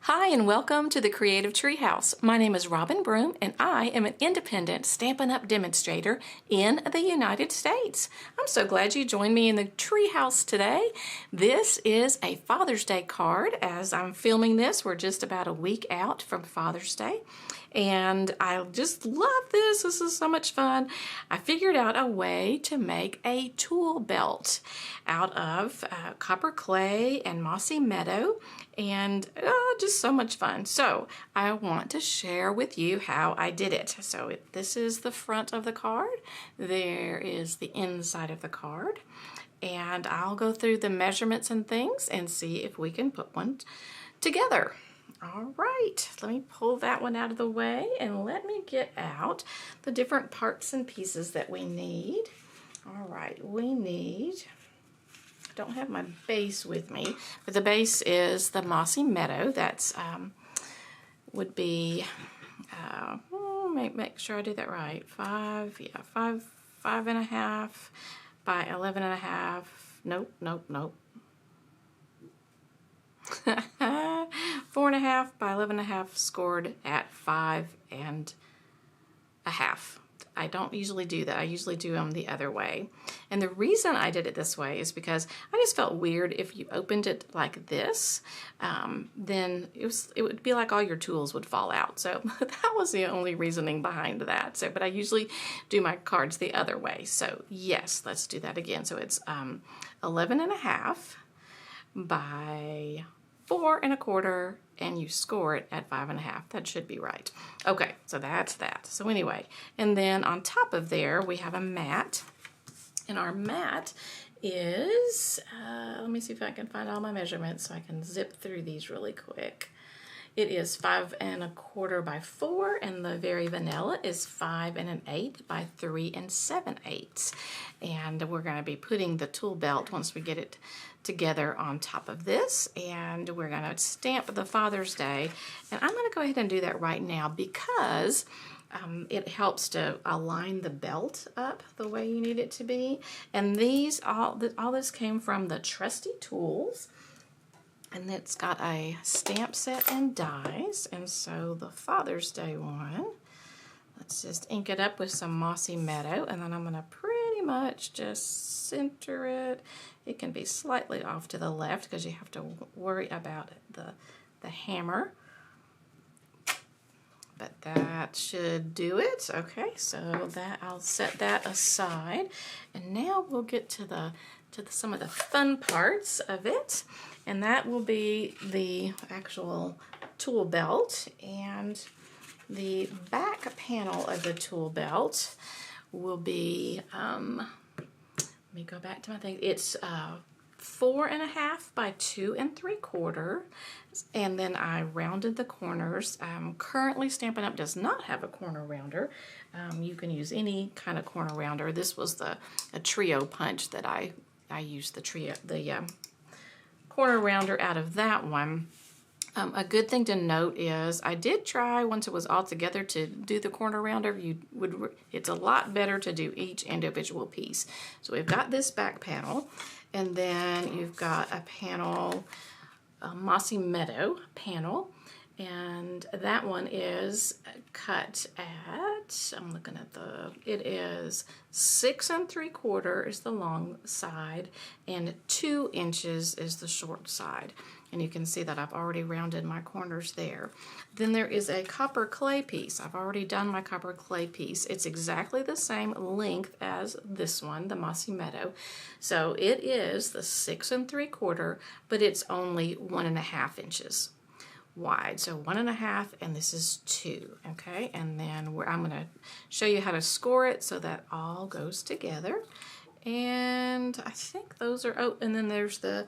Hi and welcome to the Creative Treehouse. My name is Robin Broom and I am an independent Stampin' Up! Demonstrator in the United States. I'm so glad you joined me in the Treehouse today. This is a Father's Day card. As I'm filming this, we're just about a week out from Father's Day. And I just love this. This is so much fun. I figured out a way to make a tool belt out of copper clay and mossy meadow, and just so much fun. So I want to share with you how I did it. So this is the front of the card. There is the inside of the card. And I'll go through the measurements and things and see if we can put one together. All right, let me pull that one out of the way and let me get out the different parts and pieces that we need. All right, we need, I don't have my base with me, but the base is the mossy meadow. That's would be, make sure I do that right. 5.5 by 11.5. Nope. 4.5 by 11.5 scored at 5.5. I don't usually do that. I usually do them the other way. And the reason I did it this way is because I just felt weird if you opened it like this, then it would be like all your tools would fall out. So that was the only reasoning behind that. So, but I usually do my cards the other way. So yes, let's do that again. So it's 11.5 by 4.25, and you score it at 5.5. That should be right. Okay, so that's that. So anyway, and then on top of there, we have a mat, and our mat is, let me see if I can find all my measurements so I can zip through these really quick. It is 5.25 by 4, and the very vanilla is 5.125 by 3 7/8. And we're going to be putting the tool belt once we get it together on top of this, and we're going to stamp the Father's Day. And I'm going to go ahead and do that right now because it helps to align the belt up the way you need it to be. And these all this came from the Trusty Tools. And it's got a stamp set and dies. And so the Father's Day one, let's just ink it up with some mossy meadow. And then I'm going to pretty much just center it. It can be slightly off to the left because you have to worry about the hammer. But that should do it. Okay, so that I'll set that aside. And now we'll get to some of the fun parts of it. And that will be the actual tool belt. And the back panel of the tool belt will be, let me go back to my thing. It's 4.5 by 2 3/4, and then I rounded the corners. Currently, Stampin' Up! Does not have a corner rounder. You can use any kind of corner rounder. This was a trio punch that I used the corner rounder out of that one. A good thing to note is I did try once it was all together to do the corner rounder. It's a lot better to do each individual piece. So we've got this back panel, and then you've got a panel, a mossy meadow panel, and that one is cut at, I'm looking at it is 6 3/4 is the long side, and 2 inches is the short side. And you can see that I've already rounded my corners there. Then there is a copper clay piece. I've already done my copper clay piece. It's exactly the same length as this one, the mossy meadow. So it is the 6 3/4, but it's only 1.5 inches wide. So 1.5, and this is 2, okay? And then I'm gonna show you how to score it so that all goes together. And I think those are, oh, and then there's the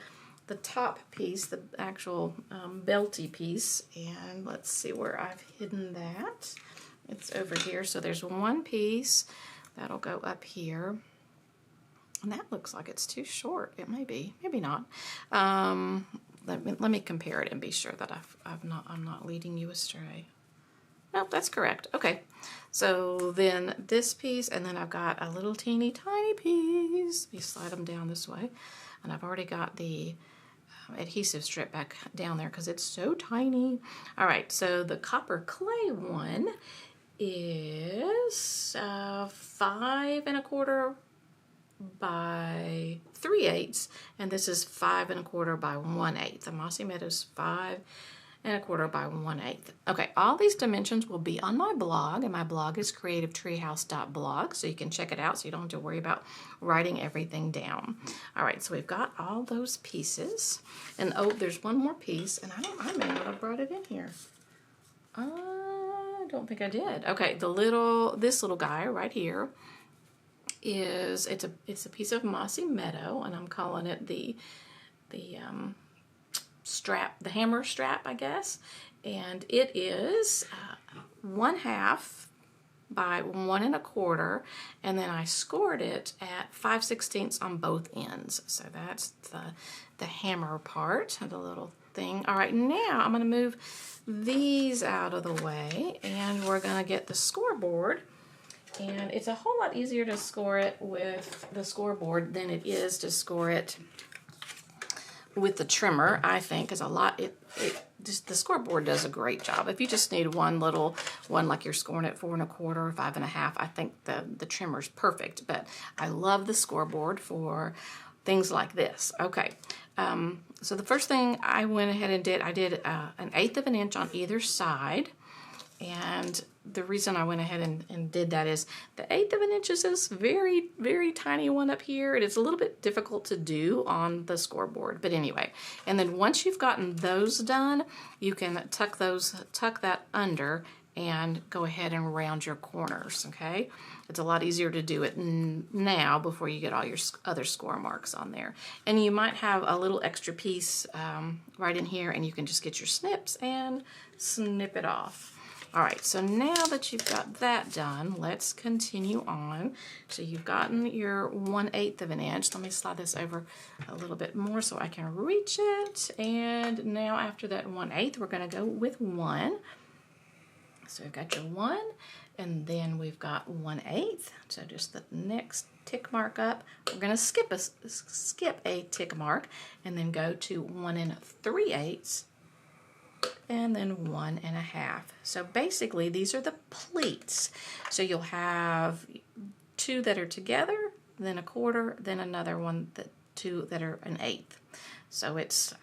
top piece, the actual belty piece, and let's see where I've hidden that. It's over here. So there's one piece that'll go up here, and that looks like it's too short. It may be, maybe not. Let me compare it and be sure that I'm not leading you astray. Nope, that's correct. Okay, so then this piece, and then I've got a little teeny tiny piece. You slide them down this way, and I've already got the adhesive strip back down there because it's so tiny. All right, so the copper clay one is 5 1/4 by 3/8, and this is 5 1/4 by 1/8. The Mossy Meadows 5 1/4 by 1/8. Okay, all these dimensions will be on my blog, and my blog is CreativeTreehouse.blog, so you can check it out so you don't have to worry about writing everything down. All right, so we've got all those pieces, and oh, there's one more piece, and I may not have brought it in here. I don't think I did. Okay, this little guy right here is it's a piece of Mossy Meadow, and I'm calling it the strap, the hammer strap, I guess, and it is 1/2 by 1 1/4, and then I scored it at 5/16 on both ends. So that's the hammer part, the little thing. All right, now I'm going to move these out of the way, and we're going to get the scoreboard. And it's a whole lot easier to score it with the scoreboard than it is to score it with the trimmer, I think, because the scoreboard does a great job. If you just need one little one, like you're scoring it 4 1/4 or 5 1/2, I think the trimmer's perfect. But I love the scoreboard for things like this. Okay, so the first thing I went ahead and did, I did 1/8 of an inch on either side. And the reason I went ahead and did that is the 1/8 of an inch is this very, very tiny one up here. It is a little bit difficult to do on the scoreboard, but anyway. And then once you've gotten those done, you can tuck that under and go ahead and round your corners, okay? It's a lot easier to do it now before you get all your other score marks on there. And you might have a little extra piece right in here, and you can just get your snips and snip it off. All right, so now that you've got that done, let's continue on. So you've gotten your 1/8 of an inch. Let me slide this over a little bit more so I can reach it. And now after that 1/8, we're gonna go with 1. So we've got your 1, and then we've got 1/8. So just the next tick mark up. We're gonna skip a tick mark and then go to 1 3/8. And then 1 1/2. So basically these are the pleats. So you'll have 2 that are together, then a 1/4, then another one, 2 that are 1/8. So it's,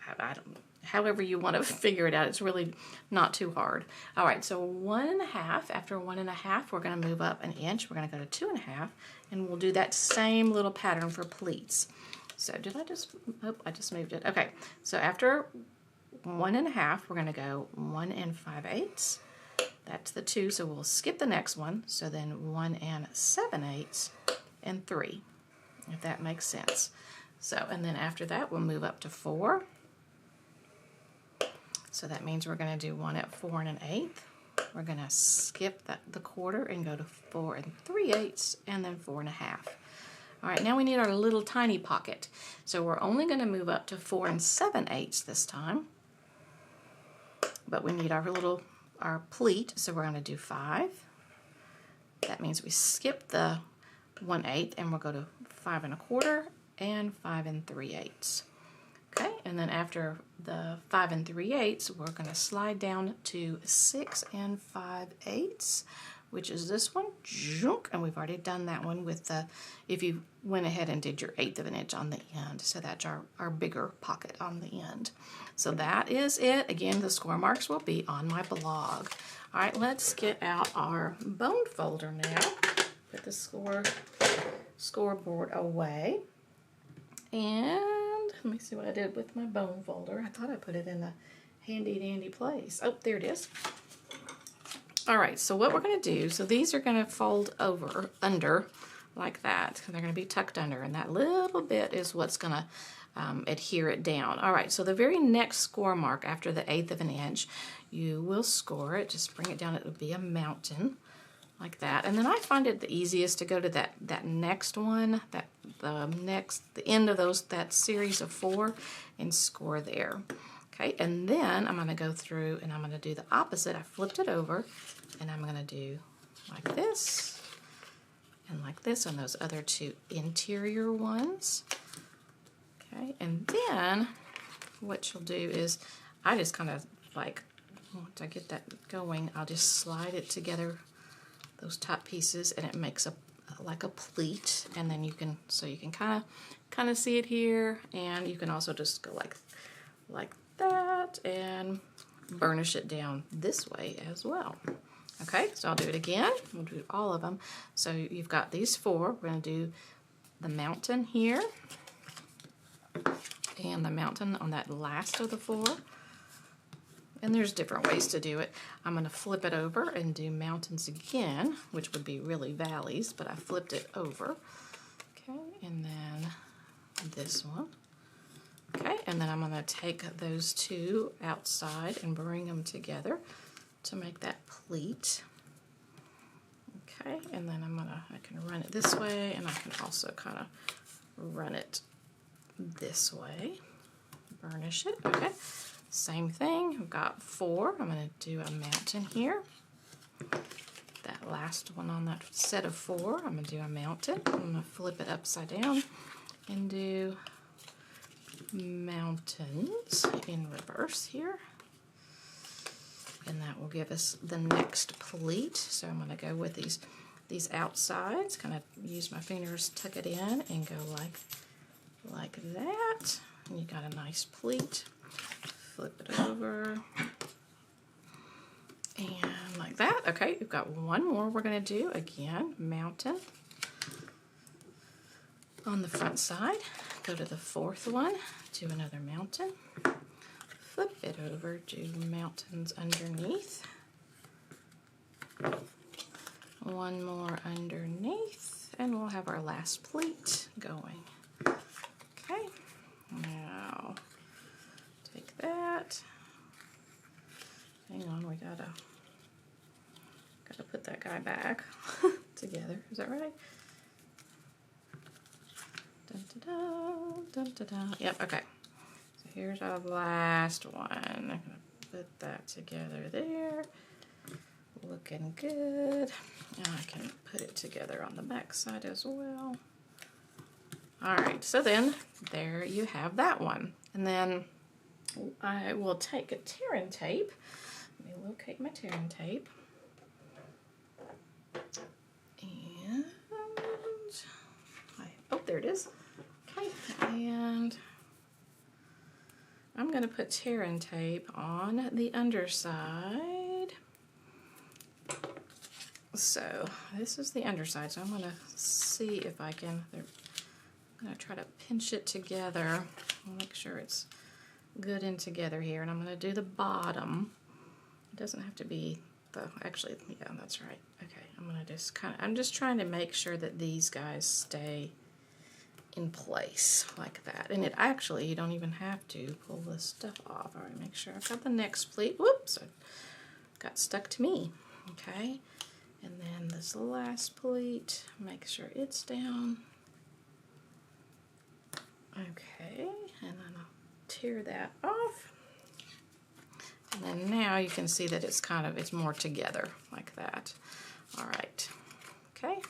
however you want to figure it out, it's really not too hard. All right, so 1 1/2, after 1 1/2, we're going to move up an inch. We're going to go to 2 1/2, and we'll do that same little pattern for pleats. So I just moved it. Okay, so after 1 1/2, we're going to go 1 5/8. That's the 2, so we'll skip the next one. So then 1 7/8 and 3, if that makes sense. So, and then after that, we'll move up to 4. So that means we're going to do 1 4 1/8. We're going to skip the 1/4 and go to 4 3/8, and then 4 1/2. All right, now we need our little tiny pocket. So we're only going to move up to 4 7/8 this time. But we need our pleat, so we're going to do 5. That means we skip the 1/8 and we'll go to 5 1/4 and 5 3/8. Okay, and then after the 5 3/8, we're going to slide down to 6 5/8, which is this one. And we've already done that one with if you went ahead and did your 1/8 of an inch on the end. So that's our bigger pocket on the end. So that is it. Again, the score marks will be on my blog. All right, let's get out our bone folder now. Put the scoreboard away. And let me see what I did with my bone folder. I thought I put it in a handy dandy place. Oh, there it is. All right, so what we're going to do, so these are going to fold under like that. They're going to be tucked under, and that little bit is what's going to adhere it down. All right, so the very next score mark after the 1/8 of an inch, you will score it. Just bring it down. It will be a mountain like that. And then I find it the easiest to go to that next one, the end of that series of 4, and score there. Okay, and then I'm going to go through and I'm going to do the opposite. I flipped it over, and I'm going to do like this and like this on those other 2 interior ones. Okay, and then what you'll do is, I just kind of like, once I get that going, I'll just slide it together, those top pieces, and it makes a like a pleat. And then you can, so you can kind of see it here, and you can also just go like that and burnish it down this way as well. Okay, so I'll do it again. We'll do all of them. So you've got these 4. We're going to do the mountain here and the mountain on that last of the 4. And there's different ways to do it. I'm going to flip it over and do mountains again, which would be really valleys, but I flipped it over. Okay, and then this one. Okay, and then I'm going to take those 2 outside and bring them together to make that pleat. Okay, and then I can run it this way, and I can also kind of run it this way, burnish it. Okay, same thing. We've got 4. I'm going to do a mountain here. That last one on that set of 4, I'm going to do a mountain. I'm going to flip it upside down and do mountains in reverse here. And that will give us the next pleat. So I'm going to go with these outsides, kind of use my fingers, tuck it in, and go like that. And you got a nice pleat. Flip it over. And like that. Okay, we've got one more we're going to do. Again, mountain on the front side. Go to the 4th one, do another mountain. Flip it over, do mountains underneath. One more underneath, and we'll have our last pleat going. Okay, now take that. Hang on, we gotta put that guy back together. Is that right? Dun, da, da, dun, da, da. Yep, okay. So here's our last one. I'm going to put that together there. Looking good. And I can put it together on the back side as well. Alright, so then there you have that one. And then I will take a tearing tape. Let me locate my tearing tape. And oh, there it is. Okay, and I'm going to put tearing tape on the underside. So this is the underside, so I'm going to see if I can, I'm going to try to pinch it together. Make sure it's good and together here, and I'm going to do the bottom. It doesn't have to be the, actually, yeah, that's right. Okay, I'm going to just I'm just trying to make sure that these guys stay in place like that. And it actually, you don't even have to pull this stuff off. All right, make sure I've got the next pleat. Whoops, it got stuck to me. Okay, and then this last pleat, make sure it's down. Okay, and then I'll tear that off. And then now you can see that it's it's more together like that. All right, okay.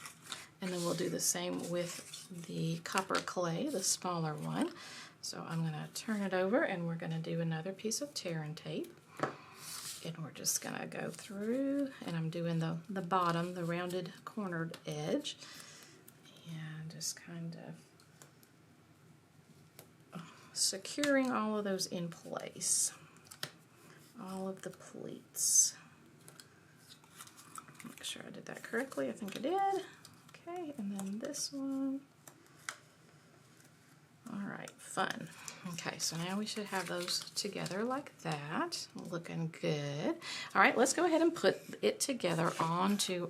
And then we'll do the same with the copper clay, the smaller one. So I'm going to turn it over, and we're going to do another piece of tearing tape. And we're just going to go through, and I'm doing the bottom, the rounded cornered edge. And just kind of securing all of those in place. All of the pleats. Make sure I did that correctly. I think I did. Okay, and then this one. All right, fun. Okay, so now we should have those together like that. Looking good. All right, let's go ahead and put it together onto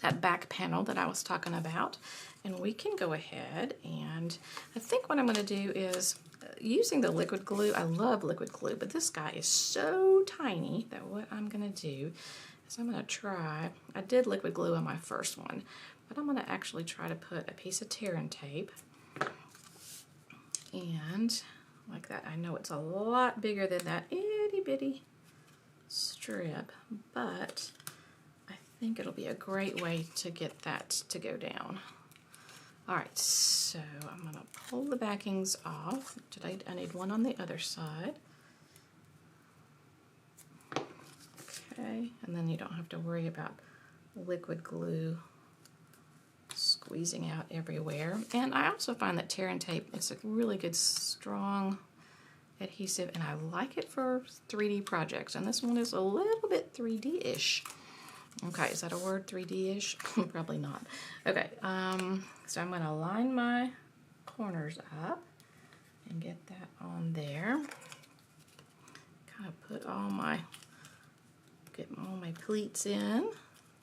that back panel that I was talking about. And we can go ahead, and I think what I'm going to do is using the liquid glue. I love liquid glue, but this guy is so tiny that what I'm going to do is I'm going to try, I did liquid glue on my first one, but I'm going to actually try to put a piece of tearing tape, and like that. I know it's a lot bigger than that itty bitty strip, but I think it'll be a great way to get that to go down. All right, so I'm going to pull the backings off. Today I need one on the other side. Okay, and then you don't have to worry about liquid glue squeezing out everywhere. And I also find that tear and tape is a really good strong adhesive, and I like it for 3D projects, and this one is a little bit 3D-ish. Okay, is that a word, 3D-ish? Probably not. Okay, so I'm going to line my corners up and get that on there. Kind of put get all my pleats in.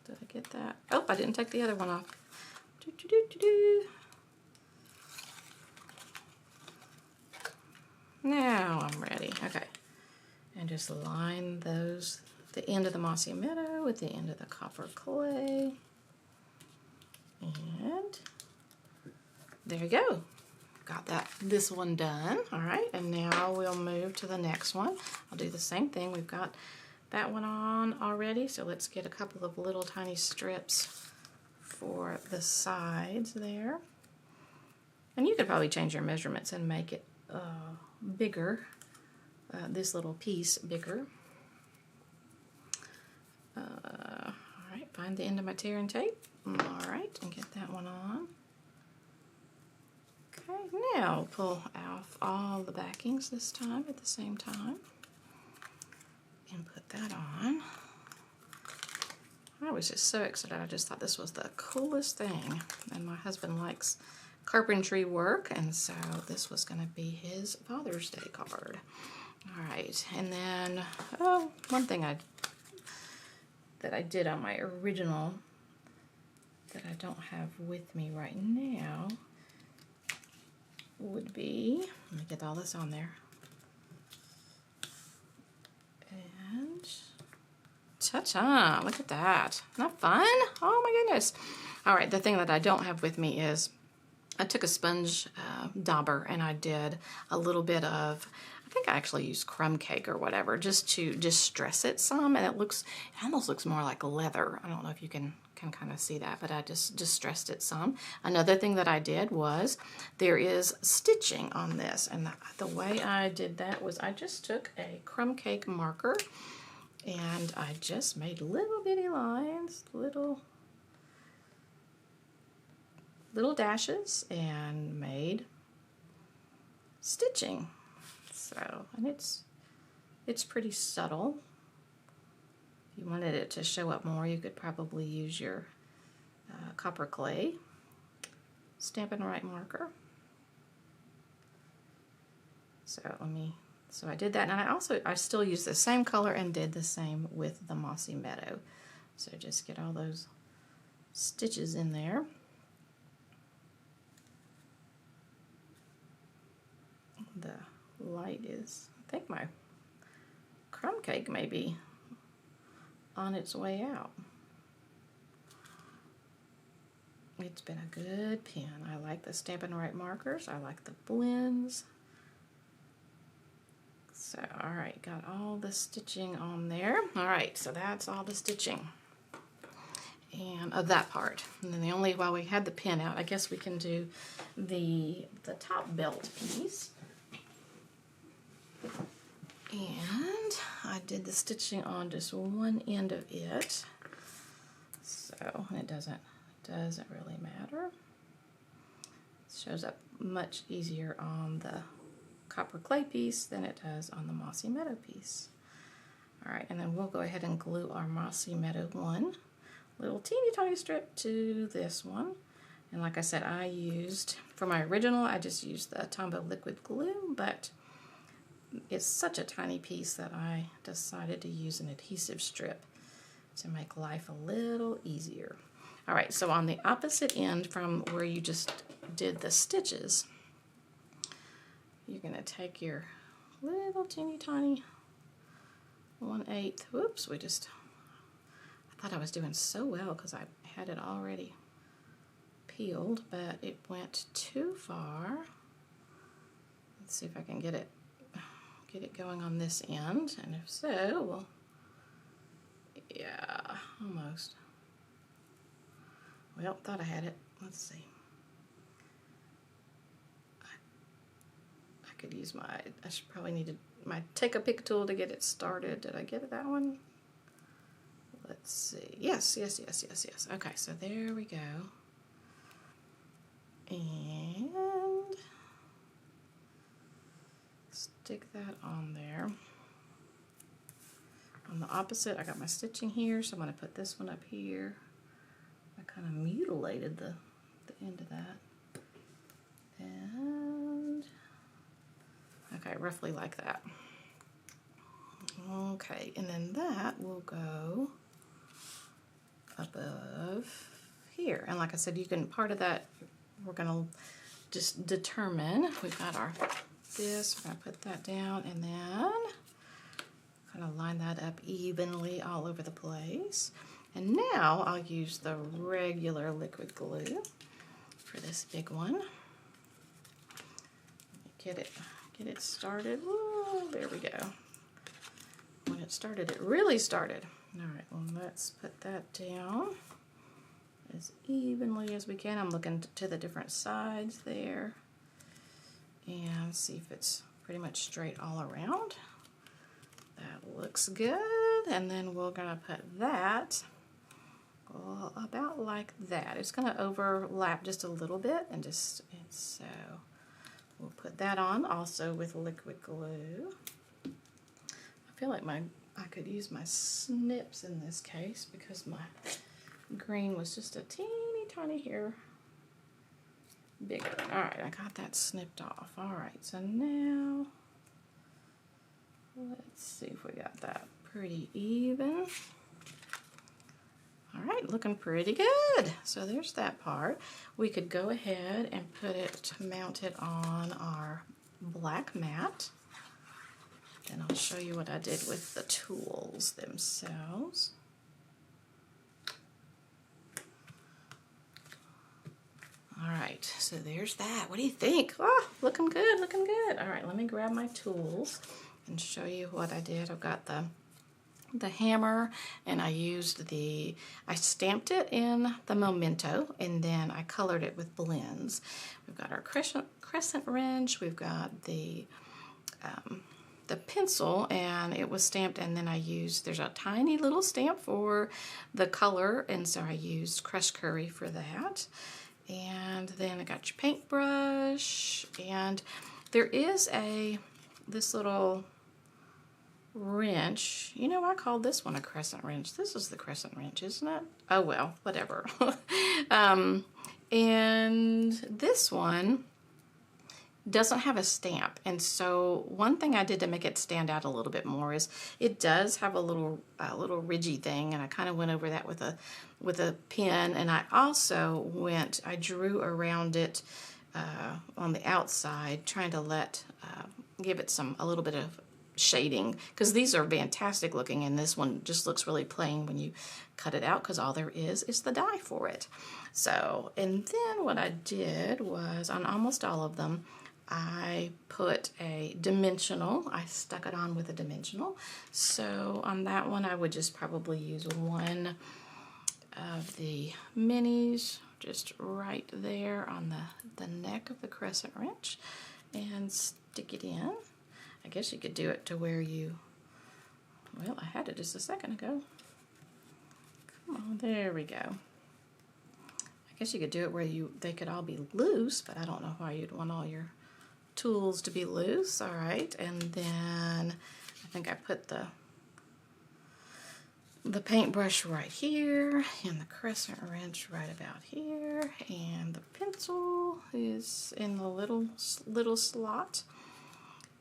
Did I get that? Oh, I didn't take the other one off. Now I'm ready. Okay, and just line those, the end of the mossy meadow with the end of the copper clay. And there you go. Got this one done. All right, and now we'll move to the next one. I'll do the same thing. We've got that one on already, so let's get a couple of little tiny strips for the sides there. And you could probably change your measurements and make it bigger, this little piece bigger. All right, find the end of my tear and tape. All right, and get that one on. Okay, now pull off all the backings this time at the same time and put that on. I was just so excited. I just thought this was the coolest thing, and my husband likes carpentry work, and so this was going to be his Father's Day card. All right, and then one thing that I did on my original that I don't have with me right now would be, let me get all this on there, and ta-ta, look at that. Isn't that fun? Oh my goodness. All right, the thing that I don't have with me is I took a sponge dauber and I did a little bit of, I think I actually used crumb cake or whatever, just to distress it some, and it almost looks more like leather. I don't know if you can kind of see that, but I just distressed it some. Another thing that I did was there is stitching on this, and the way I did that was I just took a crumb cake marker and I just made little bitty lines, little dashes, and made stitching. So, and it's pretty subtle. If you wanted it to show up more, you could probably use your copper clay Stampin' Up marker. So I did that, and I still use the same color and did the same with the mossy meadow. So just get all those stitches in there. The light is, I think my crumb cake may be on its way out. It's been a good pen. I like the Stampin' Up markers. I like the blends. So, all right, got all the stitching on there. All right, so that's all the stitching and of that part. And then while we had the pen out, I guess we can do the top belt piece. And I did the stitching on just one end of it, so it doesn't really matter. It shows up much easier on the copper clay piece than it does on the mossy meadow piece. All right, and then we'll go ahead and glue our mossy meadow one little teeny tiny strip to this one. And like I said, for my original, I just used the Tombow liquid glue, but it's such a tiny piece that I decided to use an adhesive strip to make life a little easier. All right, so on the opposite end from where you just did the stitches, you're going to take your little teeny tiny 1/8. Whoops, I thought I was doing so well because I had it already peeled, but it went too far. Let's see if I can get it going on this end, and if so, well, yeah, almost. Well, thought I had it. Let's see. could use I should probably need my take a pick tool to get it started. Did I get that one? Let's see. Yes. Okay, so there we go. And stick that on there. On the opposite, I got my stitching here, so I'm going to put this one up here. I kind of mutilated the end of that. And, okay, roughly like that. Okay, and then that will go above here. And like I said, you can, part of that, we're going to just determine, we've got our, this, we're going to put that down, and then kind of line that up evenly all over the place. And now I'll use the regular liquid glue for this big one. Get it started. Ooh, there we go. When it started, it really started. All right, well, let's put that down as evenly as we can. I'm looking to the different sides there and see if it's pretty much straight all around. That looks good. And then we're gonna put that about like that. It's gonna overlap just a little bit, and so we'll put that on also with liquid glue. I feel like I could use my snips in this case because my green was just a teeny tiny hair bigger. All right, I got that snipped off. All right, so now let's see if we got that pretty even. All right, looking pretty good. So there's that part. We could go ahead and mount it on our black mat. Then I'll show you what I did with the tools themselves. All right, so there's that. What do you think? Oh, looking good, looking good. All right, let me grab my tools and show you what I did. I've got the hammer, and I stamped it in the Memento, and then I colored it with blends. We've got our crescent wrench, we've got the pencil, and it was stamped, and then there's a tiny little stamp for the color, and so I used crushed curry for that. And then I got your paintbrush, and there is this little wrench. You know, I called this one a crescent wrench. This is the crescent wrench, isn't it? Oh well, whatever. And this one doesn't have a stamp, and so one thing I did to make it stand out a little bit more is it does have a little ridgy thing, and I kind of went over that with a pen, and I also I drew around it on the outside, trying to give it a little bit of shading, because these are fantastic looking, and this one just looks really plain when you cut it out, because all there is the die for it. So, and then what I did was on almost all of them, I put a dimensional. I stuck it on with a dimensional. So on that one, I would just probably use one of the minis just right there on the neck of the crescent wrench and stick it in. I guess you could do it to where well, I had it just a second ago. Come on, there we go. I guess you could do it where they could all be loose, but I don't know why you'd want all your tools to be loose. All right, and then I think I put the paintbrush right here, and the crescent wrench right about here, and the pencil is in the little slot.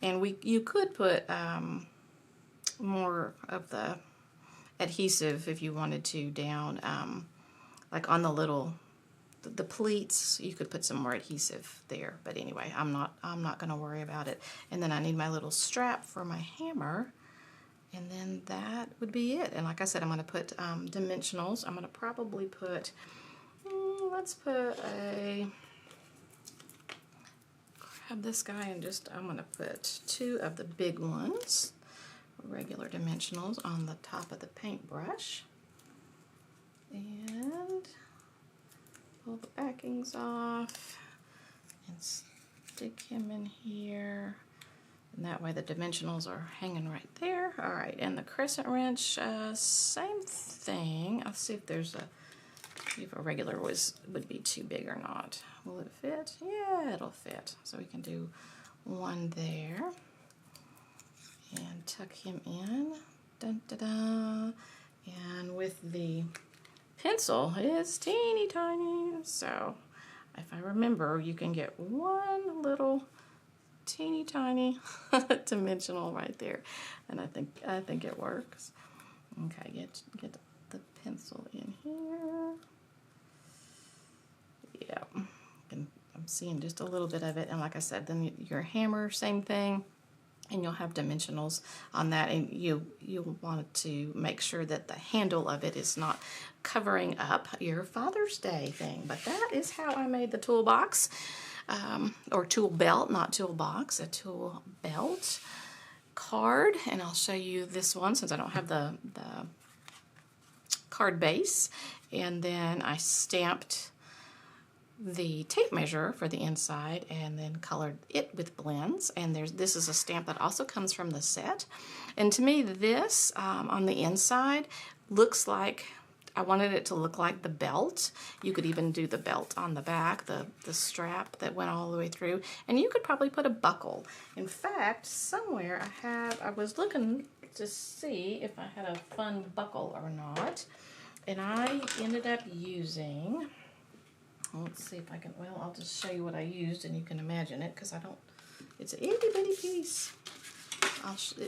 And you could put more of the adhesive if you wanted to down, like on the pleats. You could put some more adhesive there. But anyway, I'm not going to worry about it. And then I need my little strap for my hammer, and then that would be it. And like I said, I'm going to put dimensionals. I'm going to probably put, let's put grab this guy, and I'm going to put 2 of the big ones, regular dimensionals, on the top of the paintbrush, and pull the backings off and stick him in here. And that way the dimensionals are hanging right there. All right, and the crescent wrench, same thing. I'll see if there's if a regular would be too big or not. Will it fit? Yeah, it'll fit. So we can do one there and tuck him in. Dun, da, da. And with the pencil, it's teeny tiny. So if I remember, you can get one little teeny tiny dimensional right there, and I think it works. Okay, get the pencil in here. Yeah, and I'm seeing just a little bit of it, and like I said, then your hammer, same thing, and you'll have dimensionals on that, and you'll want to make sure that the handle of it is not covering up your Father's Day thing. But that is how I made the toolbox. Or tool belt, not toolbox, a tool belt card. And I'll show you this one since I don't have the card base. And then I stamped the tape measure for the inside and then colored it with blends. And this is a stamp that also comes from the set. And to me, this on the inside looks like, I wanted it to look like the belt. You could even do the belt on the back, the strap that went all the way through, and you could probably put a buckle. In fact, somewhere I was looking to see if I had a fun buckle or not, and I ended up using, let's see if I can, well, I'll just show you what I used and you can imagine it, because it's an itty bitty piece.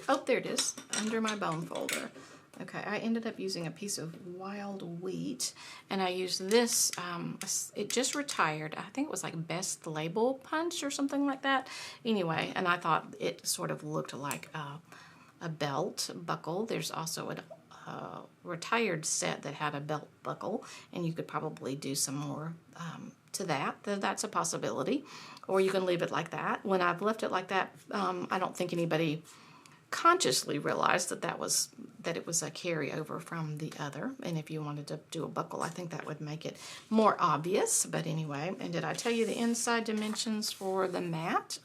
Oh, there it is, under my bone folder. Okay, I ended up using a piece of wild wheat, and I used this, it just retired. I think it was like Best Label Punch or something like that. Anyway, and I thought it sort of looked like a belt buckle. There's also a retired set that had a belt buckle, and you could probably do some more to that. That's a possibility. Or you can leave it like that. When I've left it like that, I don't think anybody consciously realized that it was a carryover from the other. And if you wanted to do a buckle, I think that would make it more obvious. But anyway, and did I tell you the inside dimensions for the mat?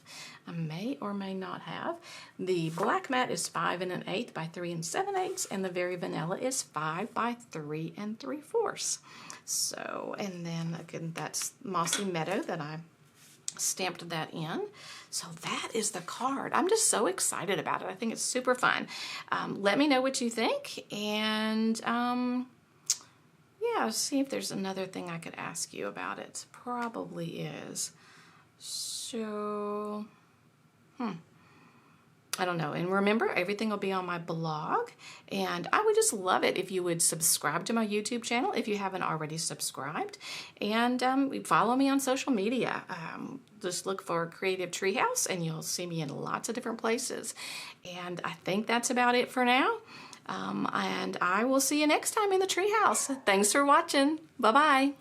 I may or may not have. The black mat is 5 1/8 by 3 7/8, and the very vanilla is 5 by 3 3/4. So, and then again, that's Mossy Meadow that I stamped that in. So that is the card. I'm just so excited about it. I think it's super fun. Let me know what you think, and yeah, see if there's another thing I could ask you about it. Probably is. So, I don't know. And remember, everything will be on my blog. And I would just love it if you would subscribe to my YouTube channel if you haven't already subscribed. And follow me on social media. Just look for Creative Treehouse and you'll see me in lots of different places. And I think that's about it for now. And I will see you next time in the treehouse. Thanks for watching. Bye-bye.